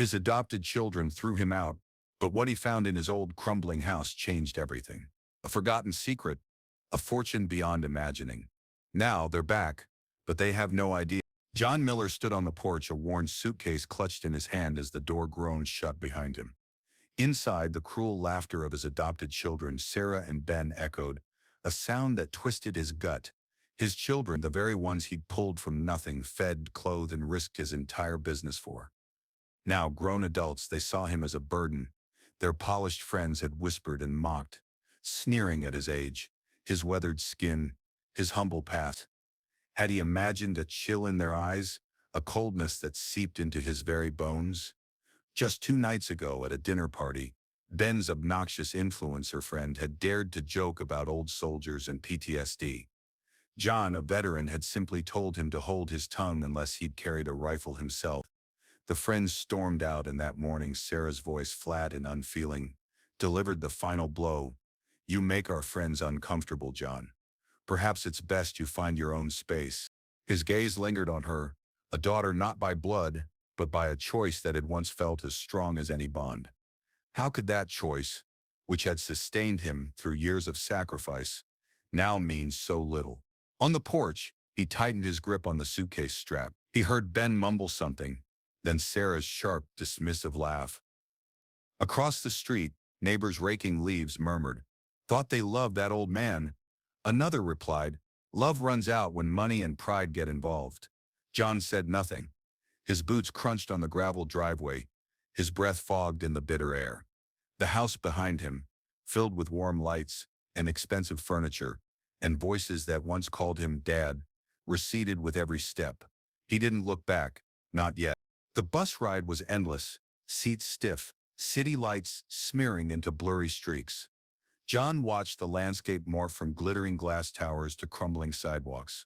His adopted children threw him out, but what he found in his old crumbling house changed everything. A forgotten secret, a fortune beyond imagining. Now they're back, but they have no idea. John Miller stood on the porch, a worn suitcase clutched in his hand as the door groaned shut behind him. Inside, the cruel laughter of his adopted children, Sarah and Ben, echoed, a sound that twisted his gut. His children, the very ones he'd pulled from nothing, fed, clothed, and risked his entire business for. Now, grown adults, they saw him as a burden. Their polished friends had whispered and mocked, sneering at his age, his weathered skin, his humble past. Had he imagined a chill in their eyes, a coldness that seeped into his very bones? Just 2 nights ago at a dinner party, Ben's obnoxious influencer friend had dared to joke about old soldiers and PTSD. John, a veteran, had simply told him to hold his tongue unless he'd carried a rifle himself. The friends stormed out, and that morning Sarah's voice, flat and unfeeling, delivered the final blow. You make our friends uncomfortable, John. Perhaps it's best you find your own space. His gaze lingered on her, a daughter not by blood, but by a choice that had once felt as strong as any bond. How could that choice, which had sustained him through years of sacrifice, now mean so little? On the porch, he tightened his grip on the suitcase strap. He heard Ben mumble something, then Sarah's sharp, dismissive laugh. Across the street, neighbors raking leaves murmured, "Thought they loved that old man." Another replied, "Love runs out when money and pride get involved." John said nothing. His boots crunched on the gravel driveway, his breath fogged in the bitter air. The house behind him, filled with warm lights and expensive furniture, and voices that once called him Dad, receded with every step. He didn't look back, not yet. The bus ride was endless, seats stiff, city lights smearing into blurry streaks. John watched the landscape morph from glittering glass towers to crumbling sidewalks.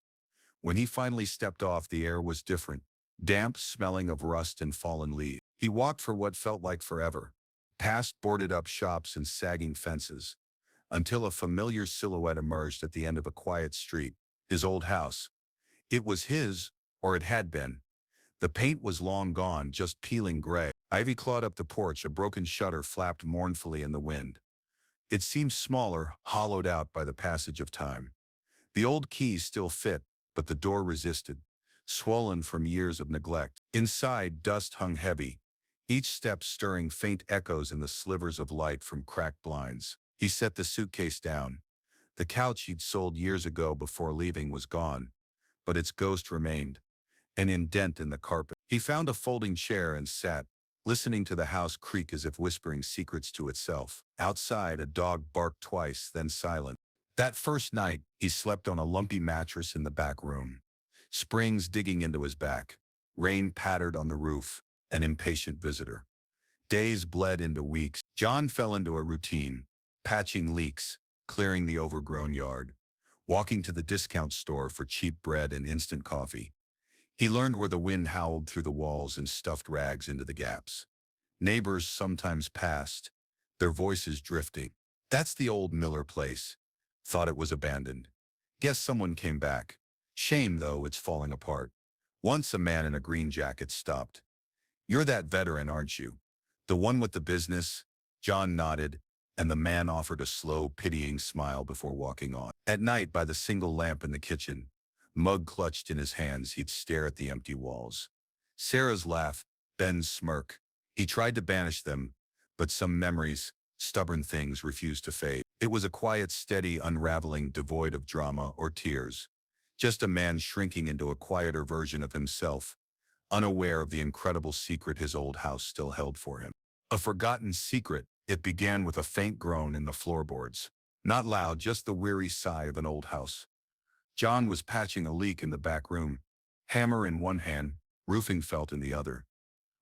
When he finally stepped off, the air was different, damp, smelling of rust and fallen leaves. He walked for what felt like forever, past boarded-up shops and sagging fences, until a familiar silhouette emerged at the end of a quiet street, his old house. It was his, or it had been. The paint was long gone, just peeling gray. Ivy clawed up the porch, a broken shutter flapped mournfully in the wind. It seemed smaller, hollowed out by the passage of time. The old keys still fit, but the door resisted, swollen from years of neglect. Inside, dust hung heavy, each step stirring faint echoes in the slivers of light from cracked blinds. He set the suitcase down. The couch he'd sold years ago before leaving was gone, but its ghost remained, an indent in the carpet. He found a folding chair and sat, listening to the house creak as if whispering secrets to itself. Outside, a dog barked twice, then silent. That first night, he slept on a lumpy mattress in the back room, springs digging into his back. Rain pattered on the roof, an impatient visitor. Days bled into weeks. John fell into a routine, patching leaks, clearing the overgrown yard, walking to the discount store for cheap bread and instant coffee. He learned where the wind howled through the walls and stuffed rags into the gaps. Neighbors sometimes passed, their voices drifting. "That's the old Miller place." Thought it was abandoned. Guess someone came back. Shame, though, it's falling apart. Once a man in a green jacket stopped. "You're that veteran, aren't you? The one with the business?" John nodded, and the man offered a slow, pitying smile before walking on. At night, by the single lamp in the kitchen, mug clutched in his hands, he'd stare at the empty walls. Sarah's laugh, Ben's smirk. He tried to banish them, but some memories, stubborn things, refused to fade. It was a quiet, steady unraveling, devoid of drama or tears. Just a man shrinking into a quieter version of himself, unaware of the incredible secret his old house still held for him. A forgotten secret. It began with a faint groan in the floorboards. Not loud, just the weary sigh of an old house. John was patching a leak in the back room, hammer in one hand, roofing felt in the other.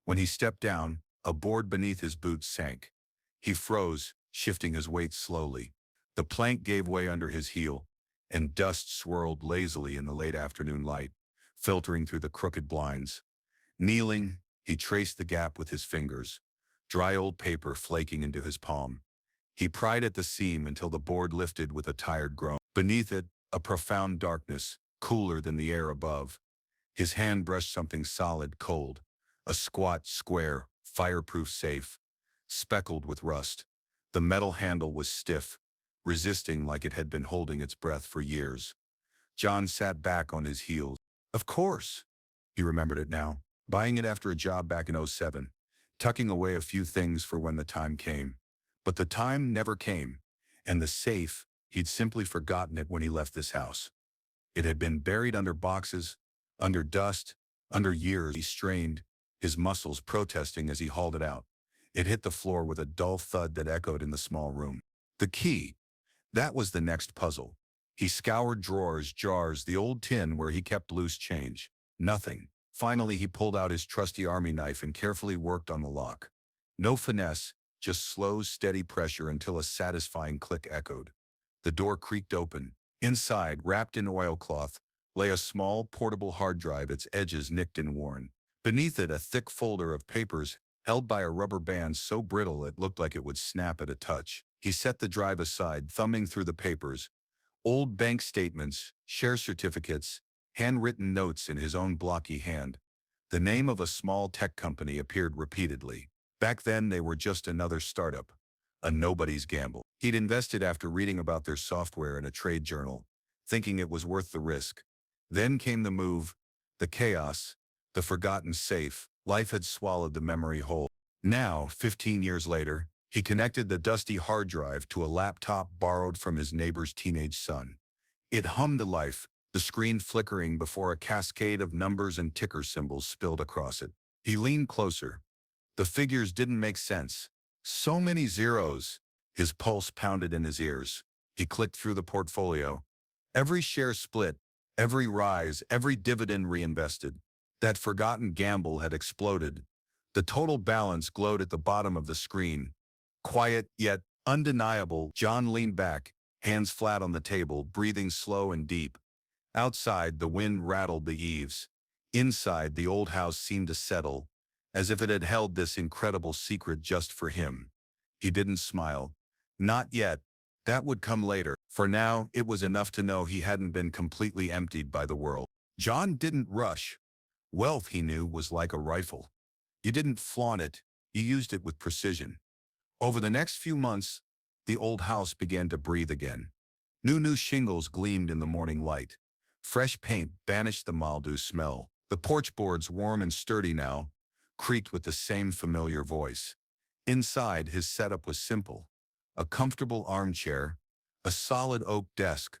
When he stepped down, a board beneath his boots sank. He froze, shifting his weight slowly. The plank gave way under his heel, and dust swirled lazily in the late afternoon light, filtering through the crooked blinds. Kneeling, he traced the gap with his fingers, dry old paper flaking into his palm. He pried at the seam until the board lifted with a tired groan. Beneath it, a profound darkness, cooler than the air above. His hand brushed something solid, cold, a squat, square, fireproof safe, speckled with rust. The metal handle was stiff, resisting like it had been holding its breath for years. John sat back on his heels. Of course, he remembered it now, buying it after a job back in '07, tucking away a few things for when the time came. But the time never came, and the safe, he'd simply forgotten it when he left this house. It had been buried under boxes, under dust, under years. He strained, his muscles protesting as he hauled it out. It hit the floor with a dull thud that echoed in the small room. The key. That was the next puzzle. He scoured drawers, jars, the old tin where he kept loose change. Nothing. Finally, he pulled out his trusty army knife and carefully worked on the lock. No finesse, just slow, steady pressure until a satisfying click echoed. The door creaked open. Inside, wrapped in oilcloth, lay a small, portable hard drive, its edges nicked and worn. Beneath it, a thick folder of papers held by a rubber band so brittle it looked like it would snap at a touch. He set the drive aside, thumbing through the papers. Old bank statements, share certificates, handwritten notes in his own blocky hand. The name of a small tech company appeared repeatedly. Back then, they were just another startup, a nobody's gamble. He'd invested after reading about their software in a trade journal, thinking it was worth the risk. Then came the move, the chaos, the forgotten safe. Life had swallowed the memory whole. Now, 15 years later, he connected the dusty hard drive to a laptop borrowed from his neighbor's teenage son. It hummed to life, the screen flickering before a cascade of numbers and ticker symbols spilled across it. He leaned closer. The figures didn't make sense. So many zeros. His pulse pounded in his ears. He clicked through the portfolio. Every share split, every rise, every dividend reinvested. That forgotten gamble had exploded. The total balance glowed at the bottom of the screen. Quiet, yet undeniable. John leaned back, hands flat on the table, breathing slow and deep. Outside, the wind rattled the eaves. Inside, the old house seemed to settle, as if it had held this incredible secret just for him. He didn't smile. Not yet. That would come later. For now, it was enough to know he hadn't been completely emptied by the world. John didn't rush. Wealth, he knew, was like a rifle. You didn't flaunt it, you used it with precision. Over the next few months, the old house began to breathe again. New shingles gleamed in the morning light. Fresh paint banished the mildew smell. The porch boards, warm and sturdy now, creaked with the same familiar voice. Inside, his setup was simple. A comfortable armchair, a solid oak desk,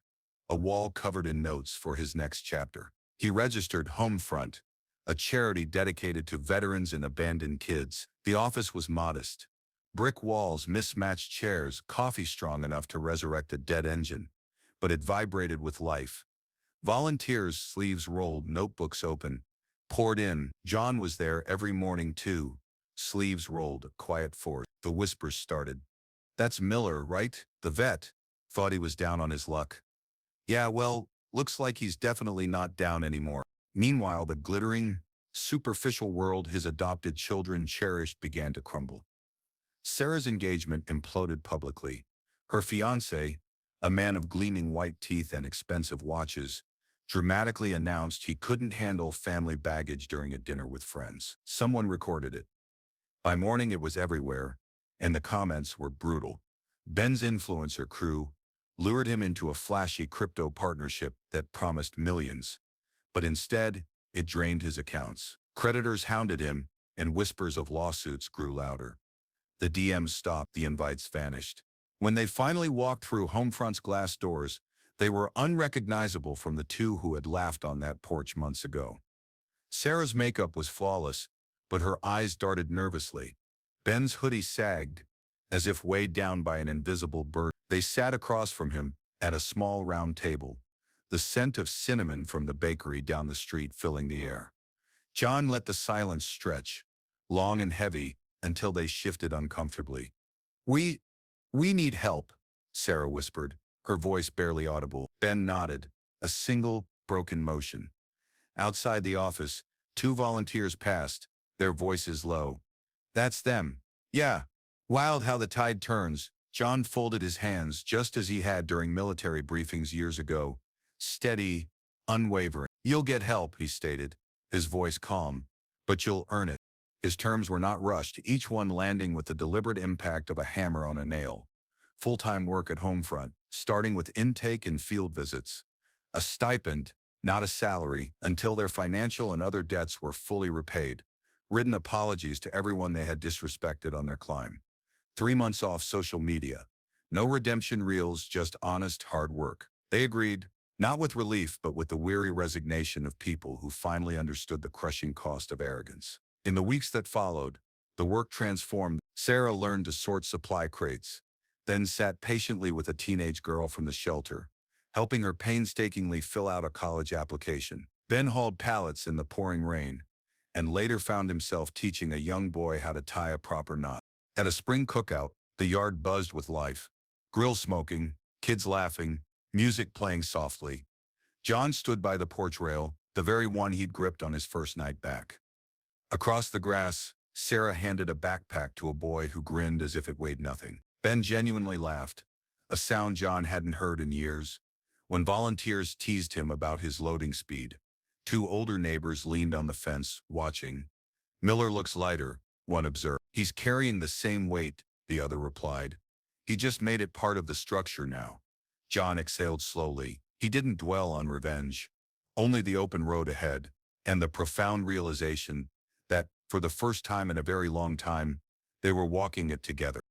a wall covered in notes for his next chapter. He registered Homefront, a charity dedicated to veterans and abandoned kids. The office was modest. Brick walls, mismatched chairs, coffee strong enough to resurrect a dead engine. But it vibrated with life. Volunteers, sleeves rolled, notebooks open, poured in. John was there every morning too. Sleeves rolled, a quiet force. The whispers started. "That's Miller, right? The vet." Thought he was down on his luck. "Yeah, well, looks like he's definitely not down anymore." Meanwhile, the glittering, superficial world his adopted children cherished began to crumble. Sarah's engagement imploded publicly. Her fiancé, a man of gleaming white teeth and expensive watches, dramatically announced he couldn't handle family baggage during a dinner with friends. Someone recorded it. By morning, it was everywhere, and the comments were brutal. Ben's influencer crew lured him into a flashy crypto partnership that promised millions. But instead, it drained his accounts. Creditors hounded him, and whispers of lawsuits grew louder. The DMs stopped, the invites vanished. When they finally walked through Homefront's glass doors, they were unrecognizable from the two who had laughed on that porch months ago. Sarah's makeup was flawless, but her eyes darted nervously. Ben's hoodie sagged, as if weighed down by an invisible burden. They sat across from him at a small round table, the scent of cinnamon from the bakery down the street filling the air. John let the silence stretch, long and heavy, until they shifted uncomfortably. We need help," Sarah whispered, her voice barely audible. Ben nodded, a single, broken motion. Outside the office, two volunteers passed, their voices low. "That's them." "Yeah." Wild how the tide turns. John folded his hands just as he had during military briefings years ago. Steady, unwavering. "You'll get help," he stated, his voice calm, "but you'll earn it." His terms were not rushed, each one landing with the deliberate impact of a hammer on a nail. Full-time work at home front, starting with intake and field visits. A stipend, not a salary, until their financial and other debts were fully repaid. Written apologies to everyone they had disrespected on their climb. 3 months off social media. No redemption reels, just honest, hard work. They agreed, not with relief, but with the weary resignation of people who finally understood the crushing cost of arrogance. In the weeks that followed, the work transformed. Sarah learned to sort supply crates, then sat patiently with a teenage girl from the shelter, helping her painstakingly fill out a college application. Ben hauled pallets in the pouring rain, and later found himself teaching a young boy how to tie a proper knot. At a spring cookout, the yard buzzed with life. Grill smoking, kids laughing, music playing softly. John stood by the porch rail, the very one he'd gripped on his first night back. Across the grass, Sarah handed a backpack to a boy who grinned as if it weighed nothing. Ben genuinely laughed, a sound John hadn't heard in years. When volunteers teased him about his loading speed, two older neighbors leaned on the fence, watching. "Miller looks lighter," one observed. "He's carrying the same weight," the other replied. "He just made it part of the structure now." John exhaled slowly. He didn't dwell on revenge, only the open road ahead, and the profound realization that, for the first time in a very long time, they were walking it together.